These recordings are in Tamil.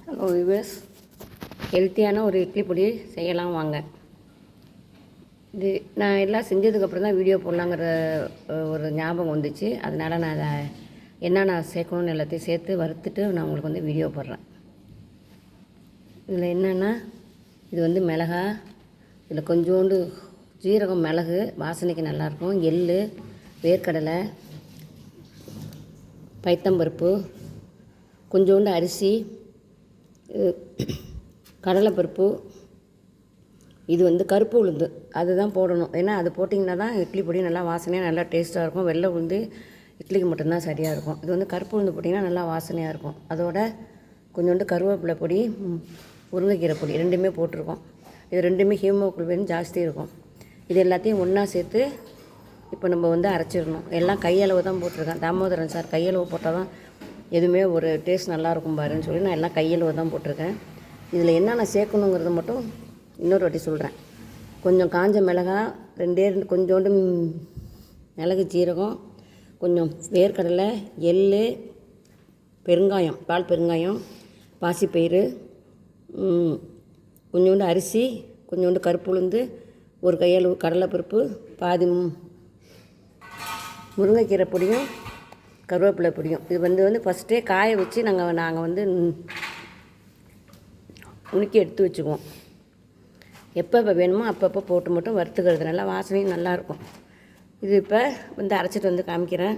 ஹலோ வியூவர்ஸ், ஹெல்த்தியான ஒரு இட்லி பொடி செய்யலாம் வாங்க. இது நான் எல்லாம் செஞ்சதுக்கப்புறம் தான் வீடியோ போடலாங்கிற ஒரு ஞாபகம் வந்துச்சு. அதனால் நான் அதை என்னென்ன சேர்க்கணுன்னு எல்லாத்தையும் சேர்த்து வறுத்துட்டு நான் உங்களுக்கு வந்து வீடியோ போடுறேன். இதில் என்னென்னா, இது வந்து மிளகா, இதில் கொஞ்சோண்டு ஜீரகம், மிளகு வாசனைக்கு நல்லாயிருக்கும், எள், வேர்க்கடலை, பைத்தம்பருப்பு, கொஞ்சோண்டு அரிசி, கடலைப்பருப்பு, இது வந்து கருப்பு உளுந்து அதுதான் போடணும். ஏன்னா அது போட்டிங்கன்னா தான் இட்லி பொடி நல்லா வாசனையாக நல்லா டேஸ்ட்டாக இருக்கும். வெள்ளை உளுந்து இட்லிக்கு மட்டும்தான் சரியாக இருக்கும். இது வந்து கருப்பு உளுந்து போட்டிங்கன்னா நல்லா வாசனையாக இருக்கும். அதோட கொஞ்சோண்டு கருவேப்பிலை பொடி, முருங்கைக்கீரை பொடி ரெண்டுமே போட்டிருக்கோம். இது ரெண்டுமே ஹீமோகுளோபின் ஜாஸ்தி இருக்கும். இது எல்லாத்தையும் ஒன்றா சேர்த்து இப்போ நம்ம வந்து அரைச்சிடணும். எல்லாம் கையளவு தான் போட்டிருக்கேன். தாமோதரன் சார் கையளவு போட்டால் தான் எதுவுமே ஒரு டேஸ்ட் நல்லாயிருக்கும் பாருன்னு சொல்லி நான் எல்லாம் கையளவு தான் போட்டிருக்கேன். இதில் என்னென்ன சேர்க்கணுங்கிறது மட்டும் இன்னொரு வாட்டி சொல்கிறேன். கொஞ்சம் காஞ்ச மிளகா, கொஞ்சோண்டு மிளகு, ஜீரகம், கொஞ்சம் வேர்க்கடலை, எள், பெருங்காயம், பால் பெருங்காயம், பாசிப்பயிறு, கொஞ்சோண்டு அரிசி, கொஞ்சோண்டு கருப்பு உளுந்து, ஒரு கையளவு கடலைப்பருப்பு, பாதி முருங்கைக்கீரை பொடியும் கருவேப்பிலை பொடியும். இது வந்து ஃபஸ்ட்டே காய வச்சு நாங்கள் வந்து உணுக்கி எடுத்து வச்சுக்குவோம். எப்போ வேணுமோ அப்பப்போ போட்டு மட்டும் வறுத்துக்கிறது நல்லா வாசனையும் நல்லாயிருக்கும். இது இப்போ வந்து அரைச்சிட்டு வந்து காமிக்கிறேன்.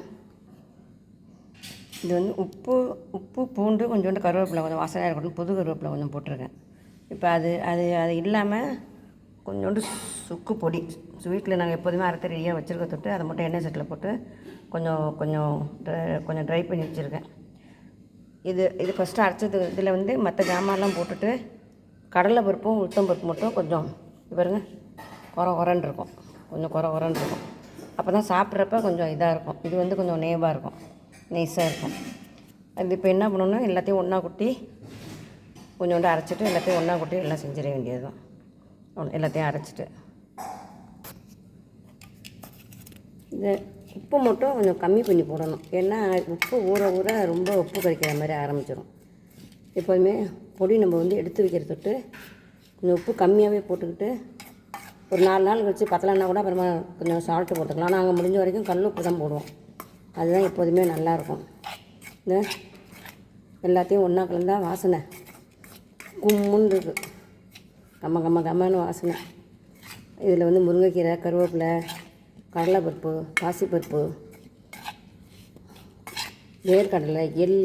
இது வந்து உப்பு, பூண்டு, கொஞ்சோண்டு கருவேப்பிலை, கொஞ்சம் வாசனையாக இருக்கட்டும், புது கருவேப்பிலை கொஞ்சம் போட்டிருக்கேன். இப்போ அது இல்லாமல் கொஞ்சோண்டு சுக்கு பொடி, வீட்டில் நாங்கள் எப்போதுமே அரைத்து ரெடியாக வச்சுருக்க தொட்டு அதை மட்டும் எண்ணெய் சட்டில் போட்டு கொஞ்சம் ட்ரை பண்ணி வச்சுருக்கேன். இது ஃபஸ்ட்டு அரைச்சது. இதில் வந்து மற்ற ஜாமான்லாம் போட்டுட்டு கடலை பருப்பும் உளுத்தம் பருப்பு மட்டும் கொஞ்சம் பாருங்க குறன்னு இருக்கும். கொஞ்சம் குறன்னு இருக்கும். அப்போ தான் சாப்பிட்றப்ப கொஞ்சம் இதாக இருக்கும். இது வந்து கொஞ்சம் நேவாக இருக்கும், நைஸாக இருக்கும். அது இப்போ என்ன பண்ணணுன்னா எல்லாத்தையும் ஒன்றா கொட்டி கொஞ்சோண்டு அரைச்சிட்டு எல்லாத்தையும் ஒன்றா கொட்டி எல்லாம் செஞ்சிட வேண்டியது தான். எல்லாத்தையும் அரைச்சிட்டு இது உப்பு மட்டும் கொஞ்சம் கம்மி பண்ணி போடணும். ஏன்னா உப்பு ஊற ரொம்ப உப்பு கறிக்கிற மாதிரி ஆரம்பிச்சிடும். எப்போதுமே பொடி நம்ம வந்து எடுத்து வைக்கிற தொட்டு கொஞ்சம் உப்பு கம்மியாகவே போட்டுக்கிட்டு ஒரு 4 நாள் கழிச்சு பத்தலைன்னா கூட அப்புறமா கொஞ்சம் சால்ட்டு போட்டுக்கலாம். நாங்கள் முடிஞ்ச வரைக்கும் கல் உப்பு தான் போடுவோம். அதுதான் எப்போதுமே நல்லாயிருக்கும். இந்த எல்லாத்தையும் ஒன்றா கலந்தால் வாசனை கும்முன்னு இருக்குது, கம்மன்னு வாசனை. இதில் வந்து முருங்கைக்கீரை, கருவேப்பிலை, கடலைப்பருப்பு, பாசிப்பருப்பு, வேர்க்கடலை, எள்,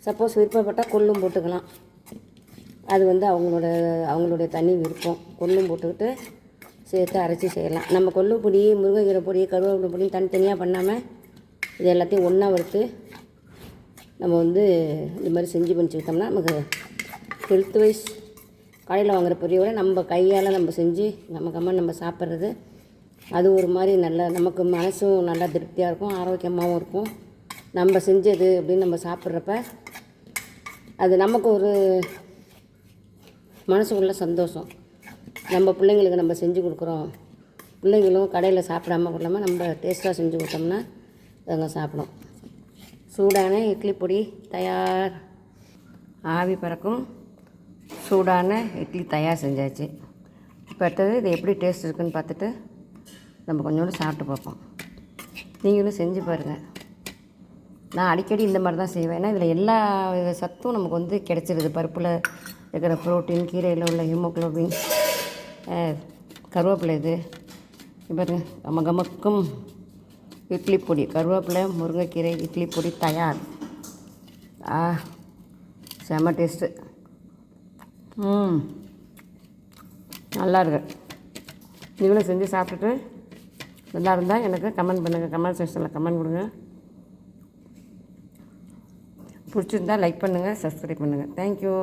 சப்போஸ் விருப்பப்பட்டால் கொள்ளும் போட்டுக்கலாம். அது வந்து அவங்களுடைய தனி விருப்பம். கொள்ளும் போட்டுக்கிட்டு சேர்த்து அரைச்சி செய்யலாம். நம்ம கொள்ளு பொடி, முருங்கைக்கீரை பொடி, கருவேப்பிலை பொடி தனித்தனியாக பண்ணாமல் இது எல்லாத்தையும் ஒன்றா வறுத்து நம்ம வந்து இந்த மாதிரி செஞ்சு பண்ணிச்சுக்கிட்டோம்னா நமக்கு ஹெல்த் வைஸ் கடையில் வாங்குகிற பொரியோட நம்ம கையால் நம்ம செஞ்சு நம்ம சாப்பிட்றது அது ஒரு மாதிரி நல்லா நமக்கு மனசும் நல்லா திருப்தியாக இருக்கும், ஆரோக்கியமாகவும் இருக்கும். நம்ம செஞ்சது அப்படின்னு நம்ம சாப்பிட்றப்ப அது நமக்கு ஒரு மனசுக்குள்ள சந்தோஷம். நம்ம பிள்ளைங்களுக்கு நம்ம செஞ்சு கொடுக்குறோம், பிள்ளைங்களும் கடையில் சாப்பிடாம கொள்ளாமல் நம்ம டேஸ்ட்டாக செஞ்சு கொடுத்தோம்னா அவங்க சாப்பிடும். சூடான இட்லி பொடி தயார். ஆவி பறக்கும் சூடான இட்லி தயார் செஞ்சாச்சு. இப்போ அடுத்தது இது எப்படி டேஸ்ட் இருக்குதுன்னு பார்த்துட்டு நம்ம கொஞ்சோண்டு சாப்பிட்டு பார்ப்போம். நீங்களும் செஞ்சு பாருங்கள். நான் அடிக்கடி இந்த மாதிரி தான் செய்வேன். ஏன்னா இதில் எல்லா சத்தும் நமக்கு வந்து கிடச்சிருது. பருப்பில் இருக்கிற ப்ரோட்டீன், கீரையில் உள்ள ஹீமோகுளோபின், கருவேப்பிலை, இது பாருங்க கமக்கும் இட்லி பொடி, கருவேப்பிலை, முருங்கைக்கீரை இட்லி பொடி தயார். செம்ம டேஸ்ட்டு. நல்லா இருக்கு. நீங்களும் செஞ்சு சாப்பிட்டுட்டு நல்லா இருந்தால் எனக்கு கமெண்ட் பண்ணுங்கள். கமெண்ட் செக்ஷனில் கமெண்ட் கொடுங்க. பிடிச்சிருந்தால் லைக் பண்ணுங்கள், சப்ஸ்கிரைப் பண்ணுங்கள். தேங்க்யூ.